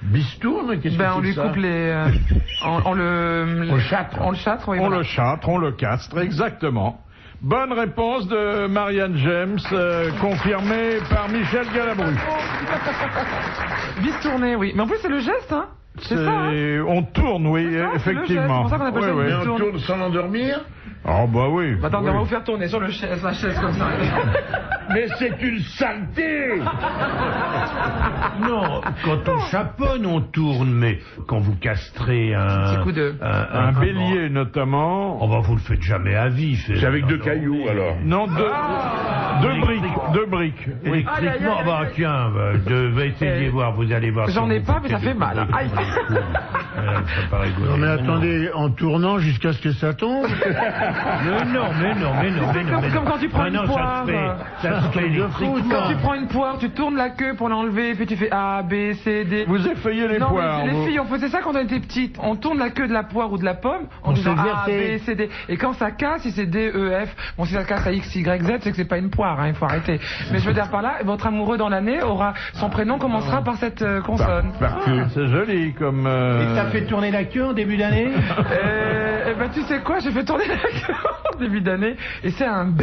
Bistourne, qu'est-ce que c'est On lui ça? coupe les... on le châtre. On le châtre, oui. On voilà. le châtre, on le castre, exactement. Bonne réponse de Marianne James, confirmée par Michel Galabru. Bistourner, oui. Mais en plus, c'est le geste, hein. C'est ça, hein. On tourne, oui, C'est ça, c'est le geste, effectivement. c'est pour ça qu'on appelle ça une Oui, Mais oui. on tourne sans l'endormir? Oh bah oui. Attends, oui. on va vous faire tourner sur la chaise comme ça. Mais c'est une saleté! Non, quand on chaponne, on tourne, mais quand vous castrez Petit un... coup de... Un bélier, notamment. Oh bah vous le faites jamais à vie. C'est avec deux cailloux, alors. Non, deux briques. Oui. Électriquement, Aïe, aïe, aïe, bah aïe. tiens, essayez voir, vous allez voir. J'en si ai vous pas, mais ça foutez fait de mal. coups. Aïe. C'est pas rigolo. Non mais attendez, en tournant jusqu'à ce que ça tombe. Mais non. Comme quand tu prends une poire. Ça se fait électriquement. Quand tu prends une poire, tu tournes la queue pour l'enlever, puis tu fais A, B, C, D. Vous effeuillez les non, poires. mais vous. les filles, on faisait ça quand on était petites. On tourne la queue de la poire ou de la pomme en On disant A, s'exerçait. B, C, D. Et quand ça casse, si c'est D, E, F, bon, si ça casse à X, Y, Z, c'est que c'est pas une poire, hein, il faut arrêter. Mais je veux dire par là, votre amoureux dans l'année aura, son prénom commencera par cette consonne. C'est joli comme... Et ça fait tourner la queue en début d'année? Eh ben, tu sais quoi, j'ai fait tourner la queue en début d'année, et c'est un B.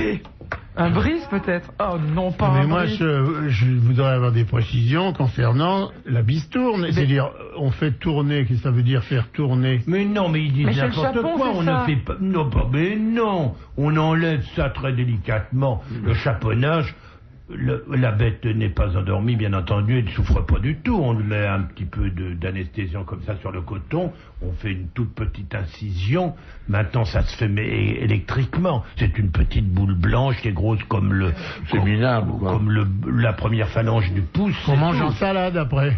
Un brise peut-être? Oh non, pas Mais un moi, brise. je voudrais avoir des précisions concernant la bistourne. C'est-à-dire, on fait tourner, qu'est-ce que ça veut dire faire tourner? Mais non, mais il dit Mais chez le n'importe Japon, quoi. c'est On ça. ne fait pas. Non, mais non. On enlève ça très délicatement. Le chaponnage. La bête n'est pas endormie, bien entendu, elle ne souffre pas du tout. On lui met un petit peu d'anesthésion comme ça sur le coton, on fait une toute petite incision. Maintenant, ça se fait électriquement. C'est une petite boule blanche qui est grosse comme le... C'est minable, quoi. Comme la première phalange du pouce. On c'est mange tout. en salade après.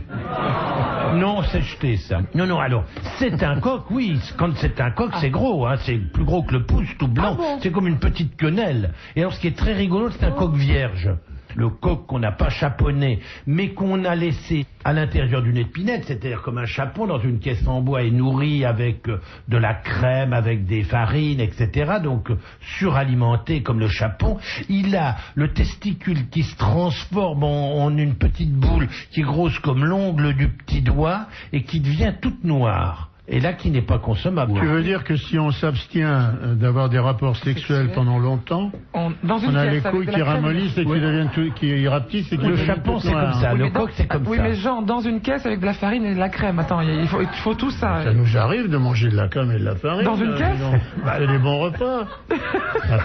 Non, c'est jeté ça. Non, alors, c'est un coq, oui. Quand c'est un coq, c'est gros, hein. C'est plus gros que le pouce, tout blanc. Ah bon? C'est comme une petite quenelle. Et alors, ce qui est très rigolo, c'est un coq vierge. Le coq qu'on n'a pas chaponné, mais qu'on a laissé à l'intérieur d'une épinette, c'est-à-dire comme un chapon dans une caisse en bois et nourri avec de la crème, avec des farines, etc. Donc suralimenté comme le chapon. Il a le testicule qui se transforme en une petite boule qui est grosse comme l'ongle du petit doigt et qui devient toute noire. Et là, qui n'est pas consommable. Tu veux dire que si on s'abstient d'avoir des rapports sexuels pendant longtemps, Dans une on a pièce les avec couilles de qui la crème. ramollissent et qui deviennent qui rapetissent et qui Le deviennent chapon, toutes c'est comme noires. ça. Oui, Le mais coq, c'est comme oui, ça. mais genre dans une caisse avec de la farine et de la crème. Attends, il faut tout ça. Ça nous arrive de manger de la crème et de la farine. Dans une caisse Bah, des bons repas.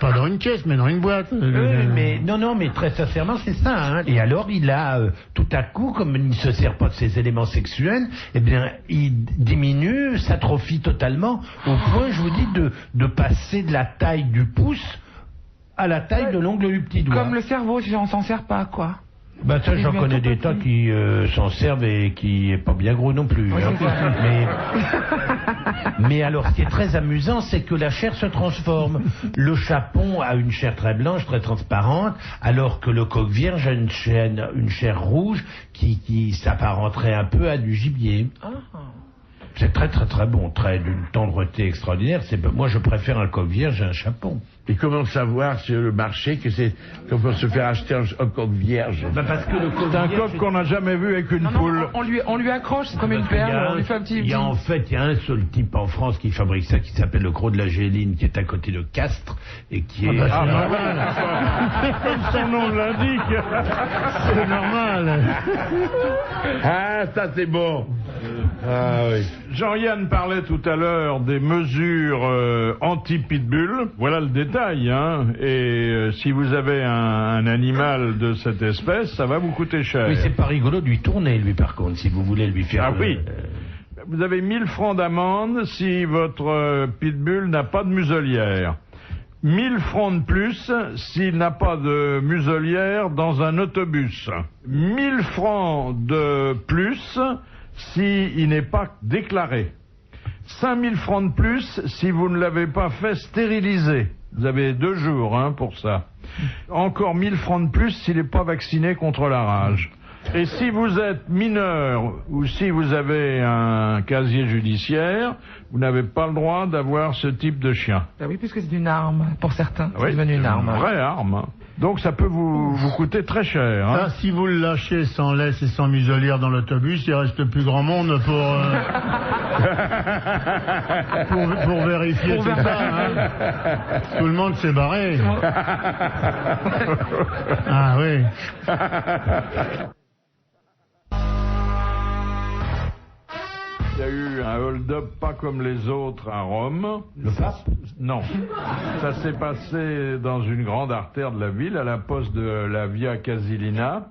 Pas dans une caisse, mais dans une boîte. Oui, mais non, mais très sincèrement, c'est ça. Hein. Et alors, il a tout à coup, comme il ne se sert pas de ses éléments sexuels, eh bien, il diminue, s'atrophie totalement, au point, je vous dis, de passer de la taille du pouce à la taille de l'ongle du petit doigt. Comme le cerveau, si on s'en sert pas, quoi. Bah ça, j'en Il connais devient des tout tas qui s'en servent et qui est pas bien gros non plus. Oui, hein. c'est ça. Mais alors, ce qui est très amusant, c'est que la chair se transforme. Le chapon a une chair très blanche, très transparente, alors que le coq vierge a une chair rouge qui s'apparenterait un peu à du gibier. C'est très très très bon, très d'une tendreté extraordinaire. Moi, je préfère un coq vierge à un chapon. Et comment savoir sur le marché qu'on peut se faire acheter un coq vierge? Bah parce que le coq C'est un vierge, coq qu'on n'a jamais vu avec une Non, poule. on lui accroche, c'est comme une parce qu'il y a perle, un- on lui fait un petit... Il y a un seul type en France qui fabrique ça, qui s'appelle le Gros de la Géline, qui est à côté de Castres et qui est... Ah, bah, comme son nom l'indique. C'est normal. Ah, ça c'est bon. Ah oui. Jean-Yann parlait tout à l'heure des mesures anti-pitbull. Voilà le détail, hein. Et si vous avez un animal de cette espèce, ça va vous coûter cher. Oui, c'est pas rigolo de lui tourner, lui, par contre, si vous voulez lui faire... Ah oui. vous avez 1000 francs d'amende si votre pitbull n'a pas de muselière. 1000 francs de plus s'il n'a pas de muselière dans un autobus. 1000 francs de plus s'il n'est pas déclaré. 5000 francs de plus si vous ne l'avez pas fait stériliser. Vous avez 2 jours pour ça. Encore 1000 francs de plus s'il n'est pas vacciné contre la rage. Et si vous êtes mineur ou si vous avez un casier judiciaire, vous n'avez pas le droit d'avoir ce type de chien. Ah oui, puisque c'est une arme pour certains. Oui, c'est devenu une arme. Une vraie arme. Donc ça peut vous coûter très cher. Ah, si vous le lâchez sans laisse et sans muselière dans l'autobus, il reste plus grand monde pour vérifier tout ça. Tout le monde s'est barré. Ah oui. Il y a eu un hold-up pas comme les autres à Rome. Le pape? Non. Ça s'est passé dans une grande artère de la ville, à la poste de la Via Casilina.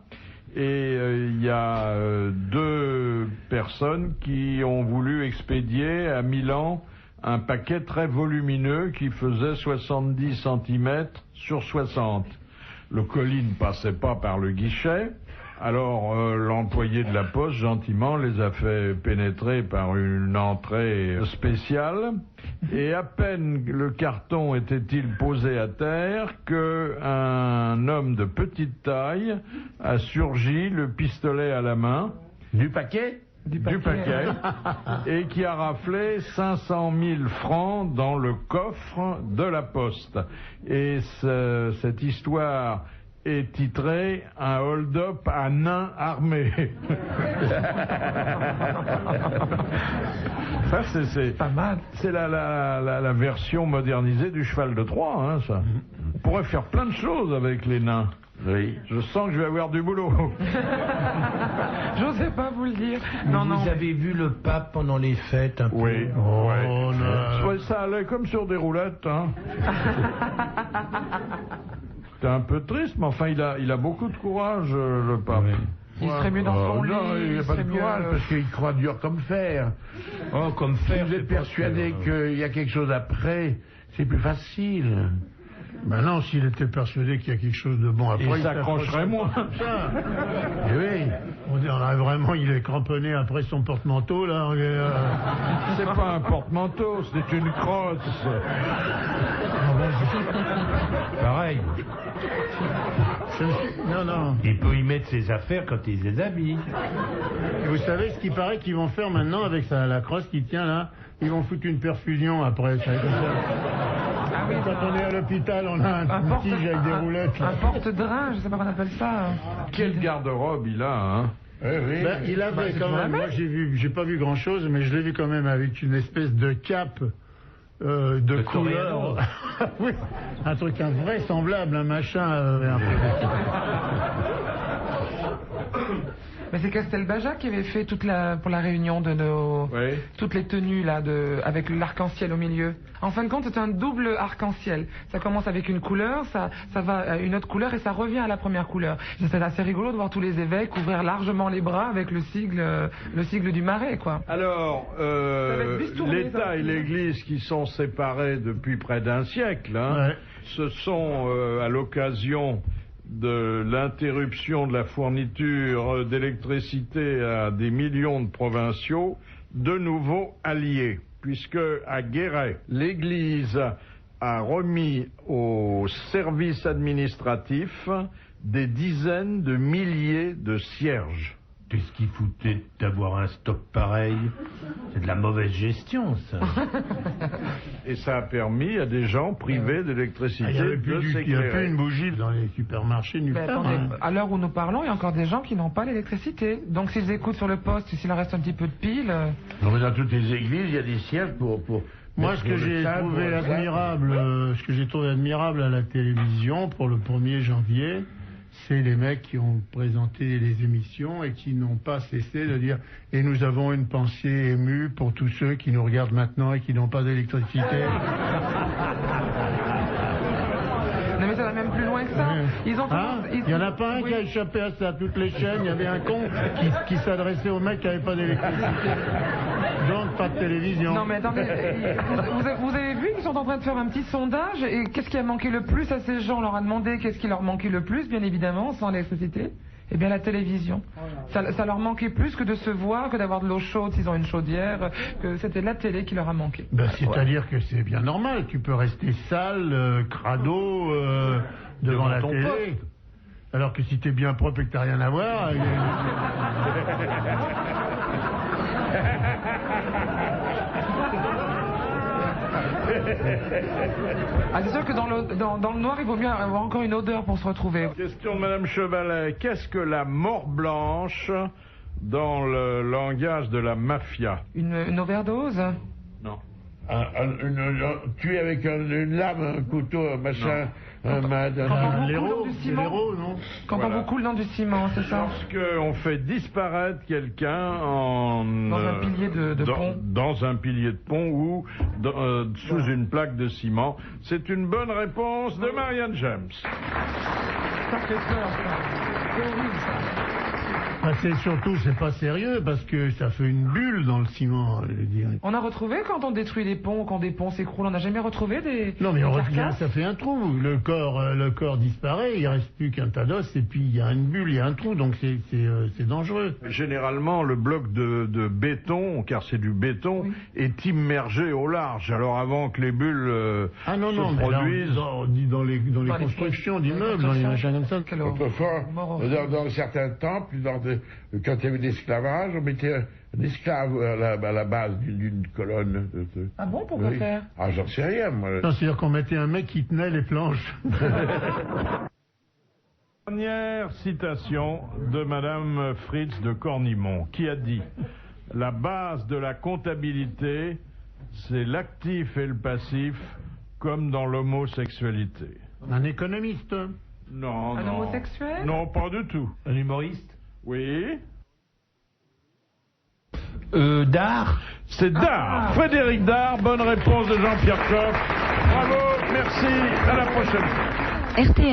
Et il y a 2 personnes qui ont voulu expédier à Milan un paquet très volumineux qui faisait 70 cm sur 60. Le colis ne passait pas par le guichet. Alors l'employé de la poste, gentiment, les a fait pénétrer par une entrée spéciale. Et à peine le carton était-il posé à terre qu'un homme de petite taille a surgi, le pistolet à la main. Du paquet? Du paquet. Et qui a raflé 500 000 francs dans le coffre de la poste. Et cette histoire est titré « Un hold-up à nains armés ». Ça, c'est pas mal. C'est la version modernisée du cheval de Troie, ça. On pourrait faire plein de choses avec les nains. Oui. Je sens que je vais avoir du boulot. J'osais pas vous le dire. Vous avez vu le pape pendant les fêtes un peu? Oui. Oh, Ouais, ça allait comme sur des roulettes. C'était un peu triste, mais enfin, il a beaucoup de courage, le pape. Oui. Il serait mieux dans son lit. Non, il n'a pas de serait mieux, courage parce qu'il croit dur comme fer. Oh, comme Si fer. vous êtes persuadé qu'il y a quelque chose après, c'est plus facile. Ben non, s'il était persuadé qu'il y a quelque chose de bon après, Il s'accrocherait moins. Eh oui. On dirait vraiment, il est cramponné après son porte-manteau, là. C'est pas un porte-manteau, c'est une crosse. Pareil. Non. Il peut y mettre ses affaires quand il les habille. Et vous savez ce qu'il paraît qu'ils vont faire maintenant avec la crosse qui tient là? Ils vont foutre une perfusion après. Ça, comme ça. Ah oui, Quand on est à l'hôpital, on a un tige avec des roulettes. Un porte-drain, je sais pas comment on appelle ça. Quel garde-robe il a, Oui, oui. Ben, il avait quand même, moi j'ai pas vu grand chose, mais je l'ai vu quand même avec une espèce de cape de couleur. Oui, un truc invraisemblable, un machin. Un peu... Mais c'est Castelbajac qui avait fait pour la réunion de toutes les tenues là avec l'arc-en-ciel au milieu. En fin de compte, c'est un double arc-en-ciel. Ça commence avec une couleur, ça va à une autre couleur et ça revient à la première couleur. C'est assez rigolo de voir tous les évêques ouvrir largement les bras avec le sigle du Marais, quoi. Alors, l'État et l'Église qui sont séparés depuis près d'un siècle, ce sont à l'occasion de l'interruption de la fourniture d'électricité à des millions de provinciaux, de nouveau alliés, puisque à Guéret, l'Église a remis au service administratif des dizaines de milliers de cierges. Qu'est-ce qui foutait d'avoir un stock pareil? C'est de la mauvaise gestion, ça. Et ça a permis à des gens privés d'électricité Il n'y de s'éclairer. a plus une bougie dans les supermarchés nulle Mais part. attendez, Hein. à l'heure où nous parlons, il y a encore des gens qui n'ont pas l'électricité. Donc s'ils écoutent sur le poste, s'il en reste un petit peu de pile... Non, mais dans toutes les églises, il y a des cierges pour Moi, ce que j'ai trouvé admirable à la télévision pour le 1er janvier, c'est les mecs qui ont présenté les émissions et qui n'ont pas cessé de dire « Et nous avons une pensée émue pour tous ceux qui nous regardent maintenant et qui n'ont pas d'électricité. » Non mais ça va même plus loin que ça. Ils ont Il n'y en a pas un qui a échappé à ça. Toutes les chaînes, il y avait un con qui s'adressait aux mecs qui n'avaient pas d'électricité. pas de télévision. Non mais attendez, vous avez vu qu'ils sont en train de faire un petit sondage et qu'est-ce qui a manqué le plus à ces gens? On leur a demandé qu'est-ce qui leur manquait le plus, bien évidemment, sans l'électricité. Eh bien la télévision. Ça leur manquait plus que de se voir, que d'avoir de l'eau chaude s'ils ont une chaudière, que c'était la télé qui leur a manqué. Ben, c'est-à-dire que c'est bien normal, tu peux rester sale, crado, devant la télé. Poste. Alors que si t'es bien propre et que t'as rien à voir... Ah, c'est sûr que dans le noir, il vaut mieux avoir encore une odeur pour se retrouver. Question de Madame Chevalet. Qu'est-ce que la mort blanche dans le langage de la mafia? Une overdose? Non. Tuer avec une lame, un couteau, un machin, un L'héros, non? Quand on vous coule dans du ciment, c'est ça? Lorsqu'on fait disparaître quelqu'un Dans un pilier de pont. Dans un pilier de pont ou sous une plaque de ciment. C'est une bonne réponse de Marianne James. Ça fait peur, ça. C'est horrible, ça. Ben, c'est pas sérieux, parce que ça fait une bulle dans le ciment, je veux dire. On a retrouvé quand on détruit des ponts, quand des ponts s'écroulent, on n'a jamais retrouvé des... Non, mais des on revient, carcasses? ça fait un trou. Le corps disparaît, il reste plus qu'un tas d'os, et puis il y a une bulle, il y a un trou, donc c'est dangereux. Généralement, le bloc de béton, car c'est du béton, Oui. est immergé au large. Alors avant que les bulles se produisent... on dit dans les constructions d'immeubles, dans les machins comme ça. Quelle horreur. Autrefois, Mort. dans certains temples, quand il y avait l'esclavage, on mettait un esclave à la base d'une colonne. Ah bon, pourquoi Oui. faire? Ah, j'en sais rien, moi. Non, c'est-à-dire qu'on mettait un mec qui tenait les planches. Dernière citation de Madame Fritz de Cornimont, qui a dit « La base de la comptabilité, c'est l'actif et le passif, comme dans l'homosexualité. Un économiste. » Non, Un non. homosexuel? Non, pas du tout. Un humoriste? Oui. D'art? C'est Dard. Frédéric Dard. Bonne réponse de Jean-Pierre Coff. Bravo, merci. À la prochaine. RTL.